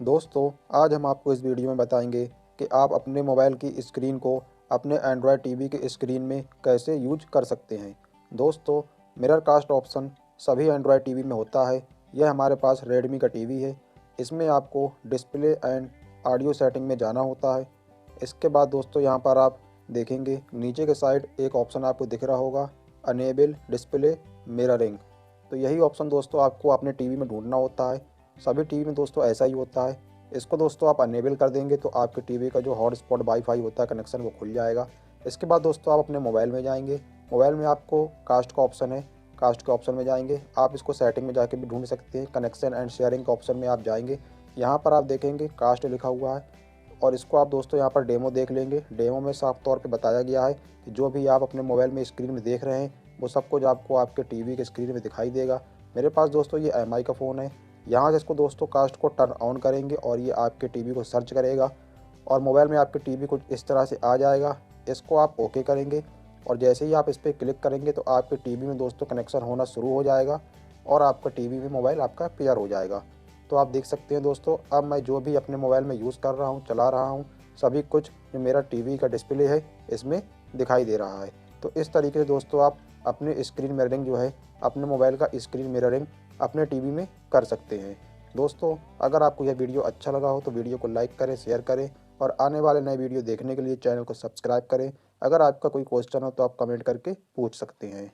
दोस्तों, आज हम आपको इस वीडियो में बताएंगे कि आप अपने मोबाइल की स्क्रीन को अपने एंड्रॉयड टीवी के स्क्रीन में कैसे यूज कर सकते हैं। दोस्तों, मिरर कास्ट ऑप्शन सभी एंड्रॉयड टीवी में होता है। यह हमारे पास रेडमी का टीवी है। इसमें आपको डिस्प्ले एंड ऑडियो सेटिंग में जाना होता है। इसके बाद दोस्तों यहाँ पर आप देखेंगे नीचे के साइड एक ऑप्शन आपको दिख रहा होगा, अनेबल डिस्प्ले मिररिंग। तो यही ऑप्शन दोस्तों आपको अपने टीवी में ढूंढना होता है। सभी टीवी में दोस्तों ऐसा ही होता है। इसको दोस्तों आप अनेबल कर देंगे तो आपके टीवी का जो हॉटस्पॉट वाईफाई होता है कनेक्शन वो खुल जाएगा। इसके बाद दोस्तों आप अपने मोबाइल में जाएंगे। मोबाइल में आपको कास्ट का ऑप्शन है, कास्ट के ऑप्शन में जाएंगे। आप इसको सेटिंग में जाके भी ढूंढ सकते हैं। कनेक्शन एंड शेयरिंग के ऑप्शन में आप जाएंगे। यहाँ पर आप देखेंगे कास्ट लिखा हुआ है और इसको आप दोस्तों यहाँ पर डेमो देख लेंगे। डेमो में साफ तौर पे बताया गया है कि जो भी आप अपने मोबाइल में स्क्रीन में देख रहे हैं वो सब कुछ आपको आपके टीवी के स्क्रीन में दिखाई देगा। मेरे पास दोस्तों ये एमआई का फ़ोन है। यहाँ से इसको दोस्तों कास्ट को टर्न ऑन करेंगे और ये आपके टीवी को सर्च करेगा और मोबाइल में आपके टीवी कुछ इस तरह से आ जाएगा। इसको आप ओके करेंगे और जैसे ही आप इस पर क्लिक करेंगे तो आपके टीवी में दोस्तों कनेक्शन होना शुरू हो जाएगा और आपका टीवी में मोबाइल आपका पेयर हो जाएगा। तो आप देख सकते हैं दोस्तों, अब मैं जो भी अपने मोबाइल में यूज़ कर रहा हूँ, चला रहा हूँ, सभी कुछ जो मेरा टीवी का डिस्प्ले है इसमें दिखाई दे रहा है। तो इस तरीके से दोस्तों आप अपने स्क्रीन मिररिंग जो है, अपने मोबाइल का स्क्रीन मिररिंग अपने टीवी में कर सकते हैं। दोस्तों, अगर आपको यह वीडियो अच्छा लगा हो तो वीडियो को लाइक करें, शेयर करें और आने वाले नए वीडियो देखने के लिए चैनल को सब्सक्राइब करें। अगर आपका कोई क्वेश्चन हो तो आप कमेंट करके पूछ सकते हैं।